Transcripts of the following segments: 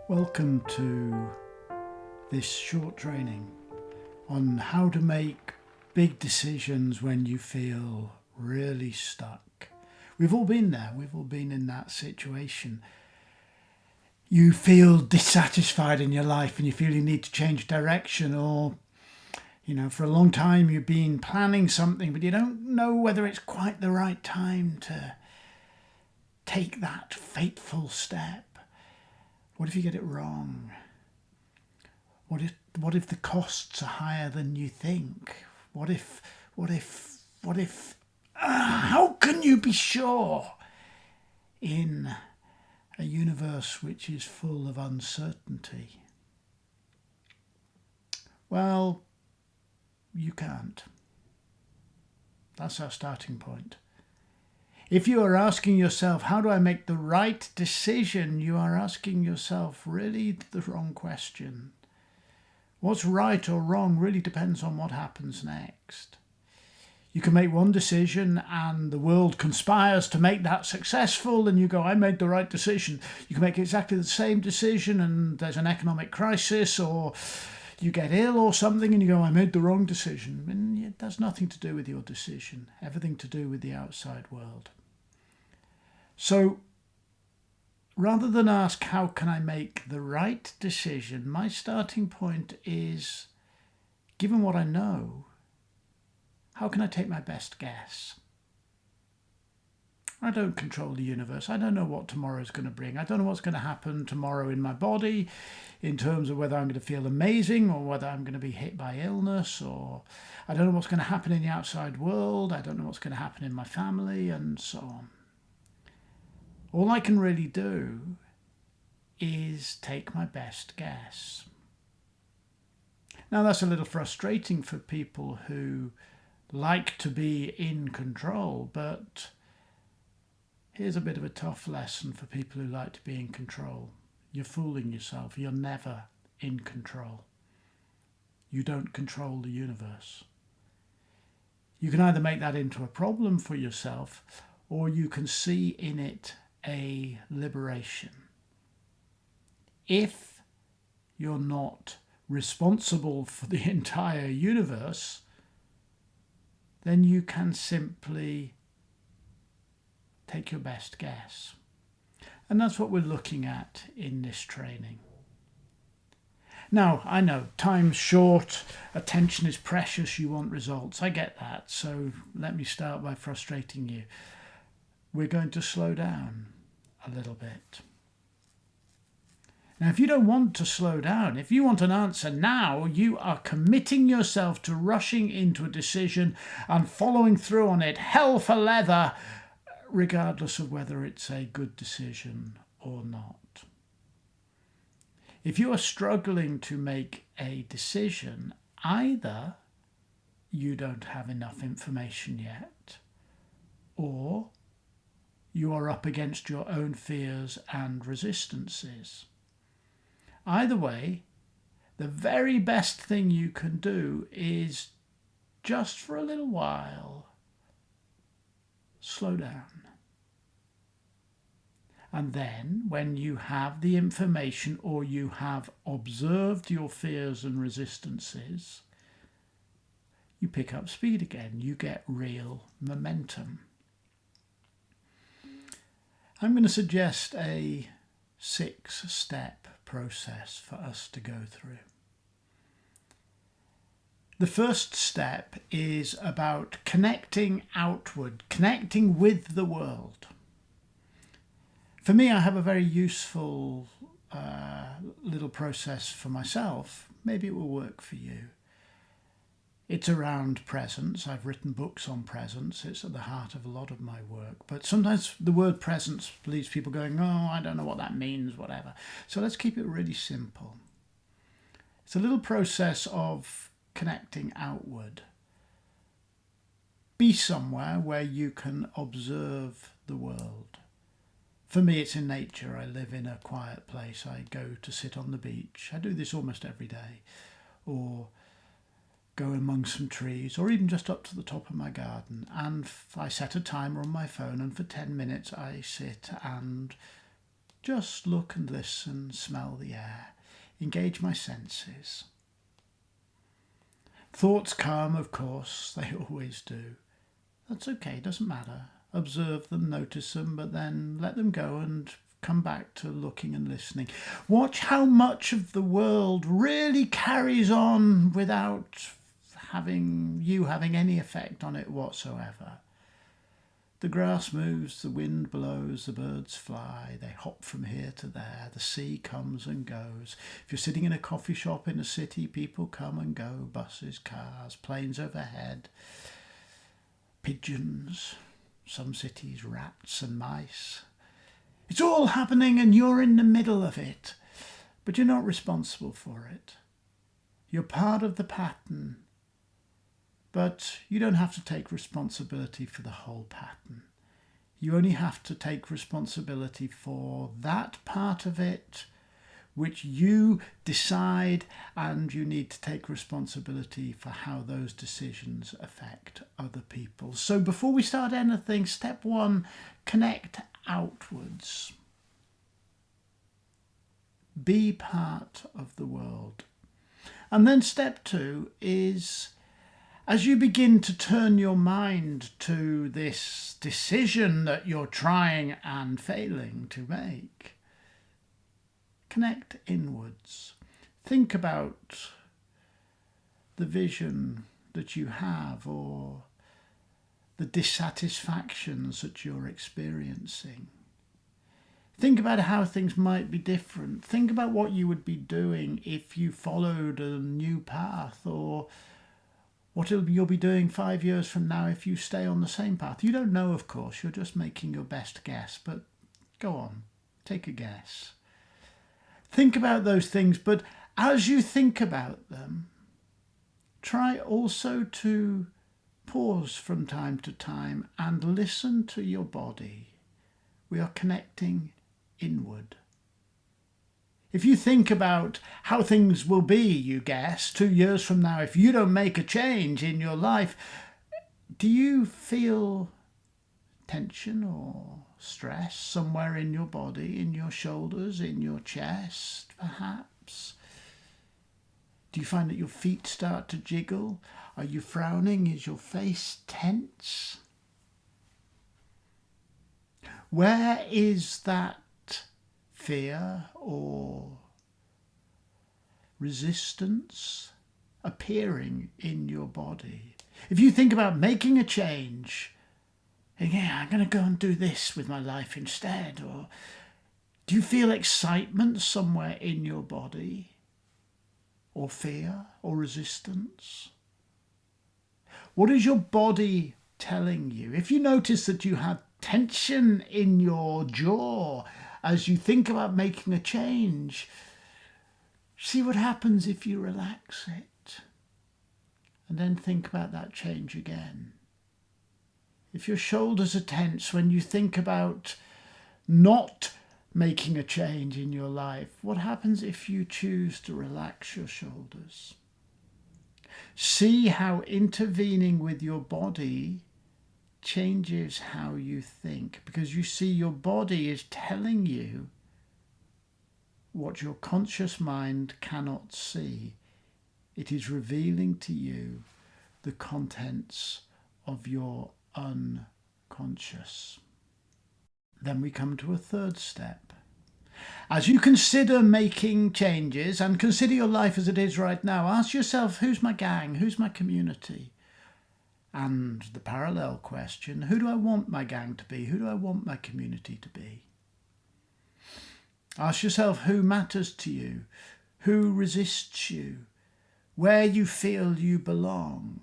Welcome to this short training on how to make big decisions when you feel really stuck. We've all been there, we've all been in that situation. You feel dissatisfied in your life and you feel you need to change direction, or for a long time you've been planning something but you don't know whether it's quite the right time to take that fateful step. What if you get it wrong? What if the costs are higher than you think? How can you be sure in a universe which is full of uncertainty? Well, you can't. That's our starting point. If you are asking yourself, how do I make the right decision? You are asking yourself really the wrong question. What's right or wrong really depends on what happens next. You can make one decision and the world conspires to make that successful and you go, I made the right decision. You can make exactly the same decision and there's an economic crisis, or you get ill or something and you go, I made the wrong decision. And it has nothing to do with your decision, everything to do with the outside world. So rather than ask, how can I make the right decision? My starting point is, given what I know, how can I take my best guess? I don't control the universe. I don't know what tomorrow is going to bring. I don't know what's going to happen tomorrow in my body in terms of whether I'm going to feel amazing or whether I'm going to be hit by illness, or I don't know what's going to happen in the outside world. I don't know what's going to happen in my family and so on. All I can really do is take my best guess. Now that's a little frustrating for people who like to be in control, but here's a bit of a tough lesson for people who like to be in control. You're fooling yourself. You're never in control. You don't control the universe. You can either make that into a problem for yourself, or you can see in it a liberation. If you're not responsible for the entire universe, then you can simply take your best guess. And that's what we're looking at in this training. Now, I know time's short, attention is precious, you want results. I get that. So let me start by frustrating you. We're going to slow down a little bit. Now, if you don't want to slow down, if you want an answer now, you are committing yourself to rushing into a decision and following through on it, hell for leather, regardless of whether it's a good decision or not. If you are struggling to make a decision, either you don't have enough information yet, or you are up against your own fears and resistances. Either way, the very best thing you can do is, just for a little while, slow down. And then, when you have the information or you have observed your fears and resistances, you pick up speed again. You get real momentum. I'm going to suggest a 6-step process for us to go through. The first step is about connecting outward, connecting with the world. For me, I have a very useful little process for myself. Maybe it will work for you. It's around presence. I've written books on presence. It's at the heart of a lot of my work. But sometimes the word presence leaves people going, oh, I don't know what that means, whatever. So let's keep it really simple. It's a little process of connecting outward. Be somewhere where you can observe the world. For me, it's in nature. I live in a quiet place. I go to sit on the beach. I do this almost every day. Or go among some trees, or even just up to the top of my garden, and I set a timer on my phone, and for 10 minutes I sit and Just look and listen, smell the air, engage my senses. Thoughts come, of course, they always do. That's okay, doesn't matter. Observe them, notice them, but then let them go and come back to looking and listening. Watch how much of the world really carries on without you having any effect on it whatsoever. The grass moves, the wind blows, the birds fly, they hop from here to there, the sea comes and goes. If you're sitting in a coffee shop in a city, people come and go, buses, cars, planes overhead, pigeons, some cities, rats and mice. It's all happening and you're in the middle of it, but you're not responsible for it. You're part of the pattern, but you don't have to take responsibility for the whole pattern. You only have to take responsibility for that part of it which you decide, and you need to take responsibility for how those decisions affect other people. So before we start anything, step one, connect outwards. Be part of the world. And then step two is, as you begin to turn your mind to this decision that you're trying and failing to make, connect inwards. Think about the vision that you have or the dissatisfactions that you're experiencing. Think about how things might be different. Think about what you would be doing if you followed a new path, or what you'll be doing 5 years from now if you stay on the same path. You don't know, of course, you're just making your best guess, but go on, take a guess. Think about those things, but as you think about them, try also to pause from time to time and listen to your body. We are connecting inward. If you think about how things will be, you guess, 2 years from now, if you don't make a change in your life, do you feel tension or stress somewhere in your body, in your shoulders, in your chest, perhaps? Do you find that your feet start to jiggle? Are you frowning? Is your face tense? Where is that fear or resistance appearing in your body? If you think about making a change, yeah, I'm going to go and do this with my life instead, or do you feel excitement somewhere in your body, or fear or resistance? What is your body telling you? If you notice that you have tension in your jaw as you think about making a change, see what happens if you relax it, and then think about that change again. If your shoulders are tense when you think about not making a change in your life, what happens if you choose to relax your shoulders? See how intervening with your body changes how you think, because you see your body is telling you what your conscious mind cannot see. It is revealing to you the contents of your unconscious. Then we come to a third step. As you consider making changes and consider your life as it is right now, ask yourself, who's my gang? Who's my community? And the parallel question, who do I want my gang to be? Who do I want my community to be? Ask yourself who matters to you, who resists you, where you feel you belong,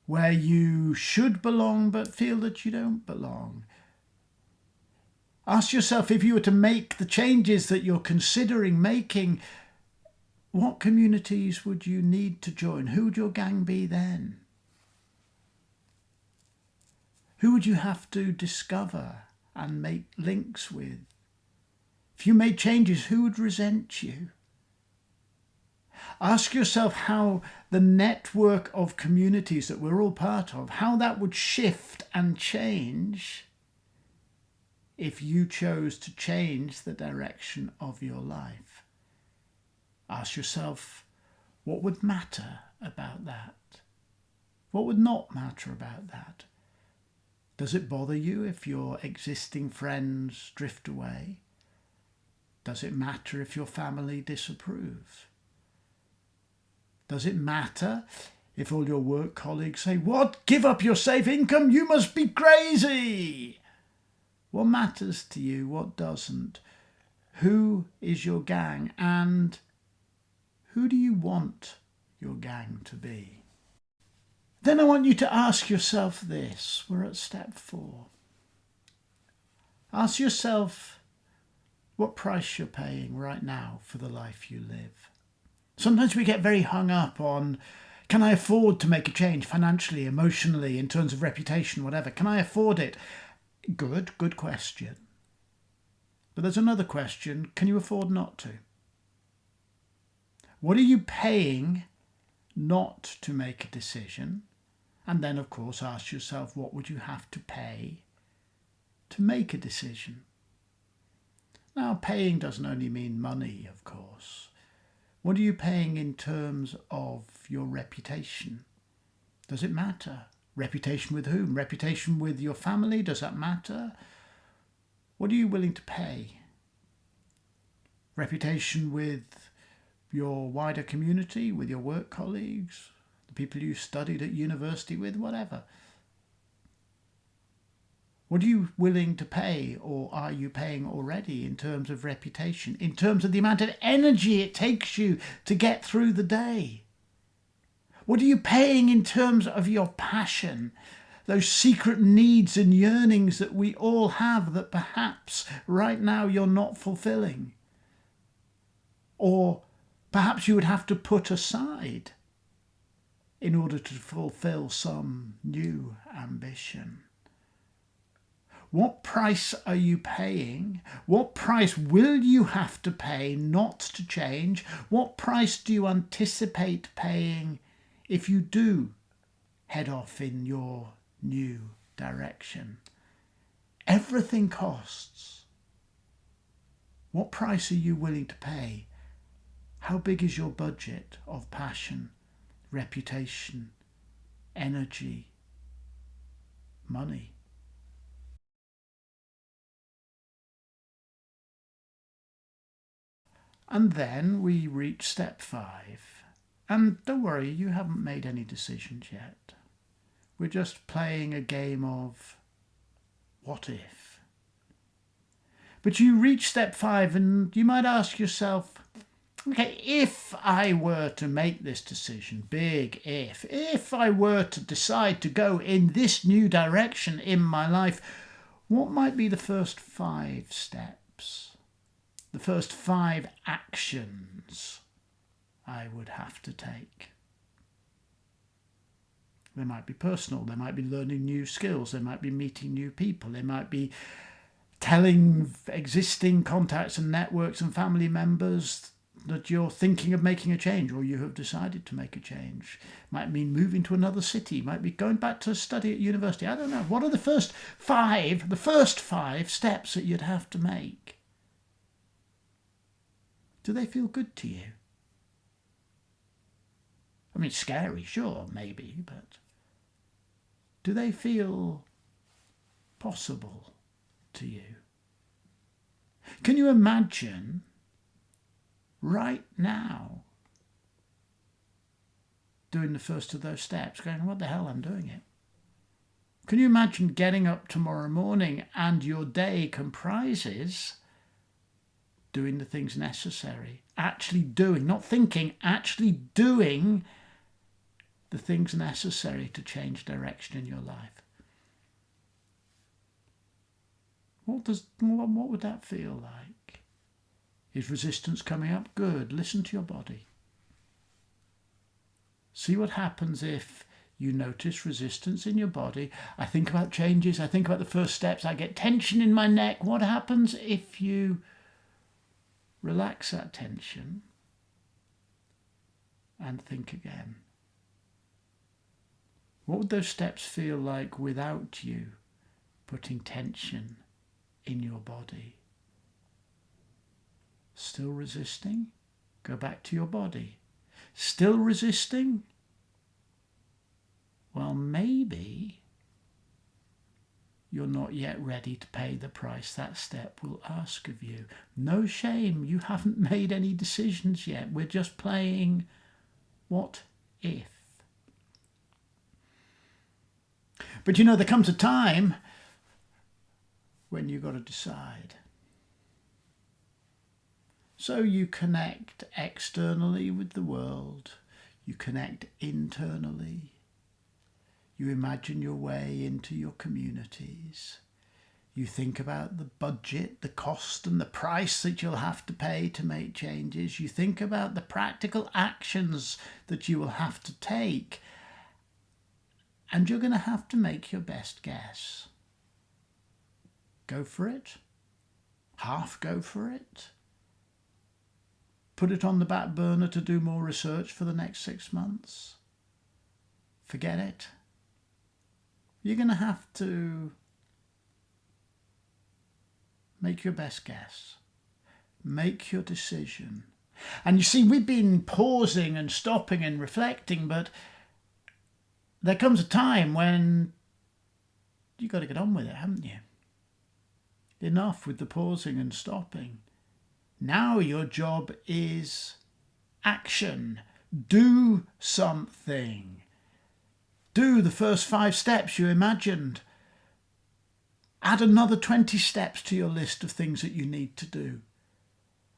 where you should belong but feel that you don't belong. Ask yourself, if you were to make the changes that you're considering making, what communities would you need to join? Who would your gang be then? Who would you have to discover and make links with? If you made changes, who would resent you? Ask yourself how the network of communities that we're all part of, how that would shift and change if you chose to change the direction of your life? Ask yourself, what would matter about that? What would not matter about that? Does it bother you if your existing friends drift away? Does it matter if your family disapproves? Does it matter if all your work colleagues say, "What? Give up your safe income? You must be crazy!" What matters to you? What doesn't? Who is your gang? And who do you want your gang to be? Then I want you to ask yourself this. We're at step 4. Ask yourself what price you're paying right now for the life you live. Sometimes we get very hung up on, can I afford to make a change financially, emotionally, in terms of reputation, whatever? Can I afford it? Good question. But there's another question. Can you afford not to? What are you paying not to make a decision? And then, of course, ask yourself, what would you have to pay to make a decision? Now, paying doesn't only mean money, of course. What are you paying in terms of your reputation? Does it matter? Reputation with whom? Reputation with your family? Does that matter? What are you willing to pay? Reputation with your wider community, with your work colleagues, the people you studied at university with, whatever. What are you willing to pay, or are you paying already, in terms of reputation, in terms of the amount of energy it takes you to get through the day? What are you paying in terms of your passion, those secret needs and yearnings that we all have that perhaps right now you're not fulfilling? Or perhaps you would have to put aside in order to fulfill some new ambition. What price are you paying? What price will you have to pay not to change? What price do you anticipate paying if you do head off in your new direction? Everything costs. What price are you willing to pay? How big is your budget of passion, reputation, energy, money? And then we reach step 5. And don't worry, you haven't made any decisions yet. We're just playing a game of what if. But you reach step 5 and you might ask yourself, okay, if I were to make this decision, big if I were to decide to go in this new direction in my life, what might be the first 5 steps? The first 5 actions I would have to take? They might be personal, they might be learning new skills, they might be meeting new people, they might be telling existing contacts and networks and family members that you're thinking of making a change, or you have decided to make a change. Might mean moving to another city, might be going back to study at university. I don't know. What are the first 5 steps that you'd have to make? Do they feel good to you? I mean, scary, sure, maybe, but do they feel possible to you? Can you imagine right now doing the first of those steps, going, what the hell, I'm doing it? Can you imagine getting up tomorrow morning and your day comprises doing the things necessary, actually doing, not thinking, actually doing the things necessary to change direction in your life? What would that feel like? Is resistance coming up? Good. Listen to your body. See what happens if you notice resistance in your body. I think about changes. I think about the first steps. I get tension in my neck. What happens if you relax that tension and think again? What would those steps feel like without you putting tension in your body. Still resisting? Go back to your body. Still resisting? Well, maybe you're not yet ready to pay the price that step will ask of you. No shame, you haven't made any decisions yet. We're just playing what if. But you know, there comes a time when you've got to decide. So you connect externally with the world, you connect internally, you imagine your way into your communities, you think about the budget, the cost and the price that you'll have to pay to make changes, you think about the practical actions that you will have to take, and you're going to have to make your best guess. Go for it, half go for it, put it on the back burner to do more research for the next 6 months. Forget it. You're going to have to make your best guess. Make your decision. And you see, we've been pausing and stopping and reflecting, but there comes a time when you've got to get on with it, haven't you? Enough with the pausing and stopping. Now your job is action. Do something. Do the first 5 steps you imagined. Add another 20 steps to your list of things that you need to do.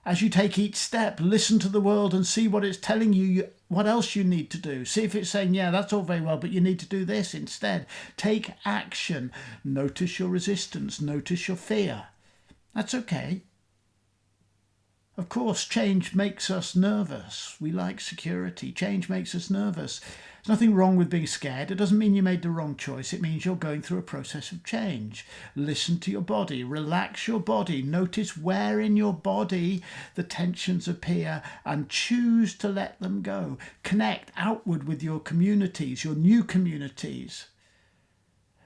As you take each step, listen to the world and see what it's telling you, what else you need to do. See if it's saying, yeah, that's all very well, but you need to do this instead. Take action. Notice your resistance. Notice your fear. That's okay. Of course, change makes us nervous. We like security. Change makes us nervous. There's nothing wrong with being scared. It doesn't mean you made the wrong choice. It means you're going through a process of change. Listen to your body. Relax your body. Notice where in your body the tensions appear and choose to let them go. Connect outward with your communities, your new communities.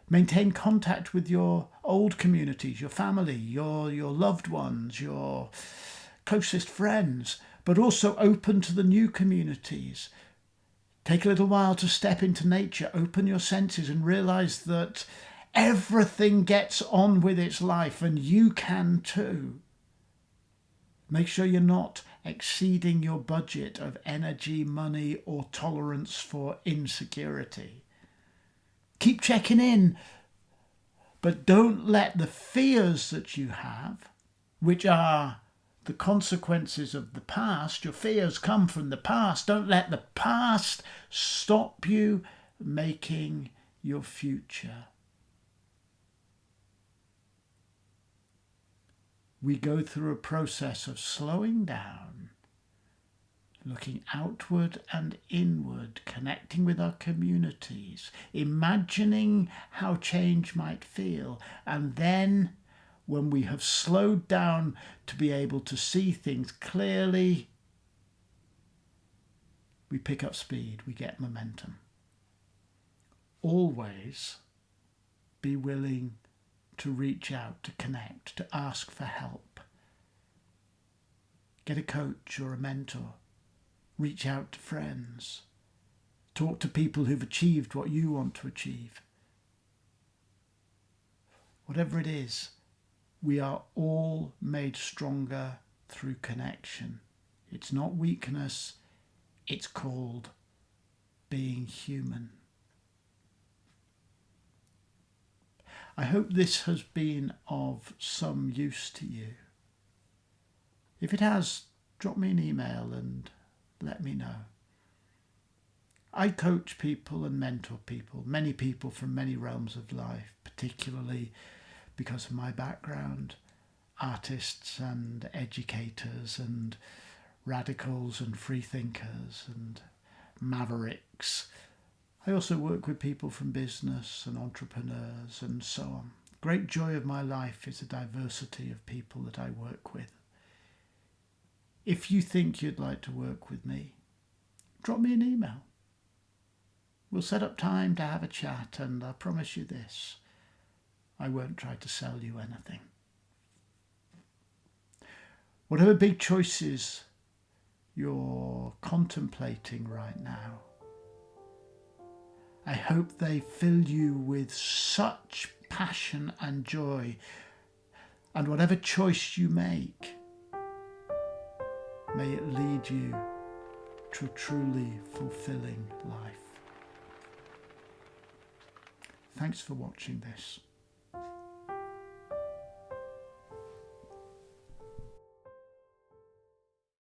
Maintain contact with your old communities, your family, your loved ones, your closest friends, but also open to the new communities. Take a little while to step into nature, open your senses and realize that everything gets on with its life and you can too. Make sure you're not exceeding your budget of energy, money, or tolerance for insecurity. Keep checking in, but don't let the fears that you have, which are the consequences of the past, your fears come from the past. Don't let the past stop you making your future. We go through a process of slowing down, looking outward and inward, connecting with our communities, imagining how change might feel, and then when we have slowed down to be able to see things clearly, we pick up speed, we get momentum. Always be willing to reach out, to connect, to ask for help. Get a coach or a mentor. Reach out to friends. Talk to people who've achieved what you want to achieve. Whatever it is, we are all made stronger through connection. It's not weakness, it's called being human. I hope this has been of some use to you. If it has, drop me an email and let me know. I coach people and mentor people, many people from many realms of life, particularly because of my background, artists and educators and radicals and free thinkers and mavericks. I also work with people from business and entrepreneurs and so on. Great joy of my life is the diversity of people that I work with. If you think you'd like to work with me, drop me an email. We'll set up time to have a chat, and I promise you this, I won't try to sell you anything. Whatever big choices you're contemplating right now, I hope they fill you with such passion and joy, and whatever choice you make, may it lead you to a truly fulfilling life. Thanks for watching this.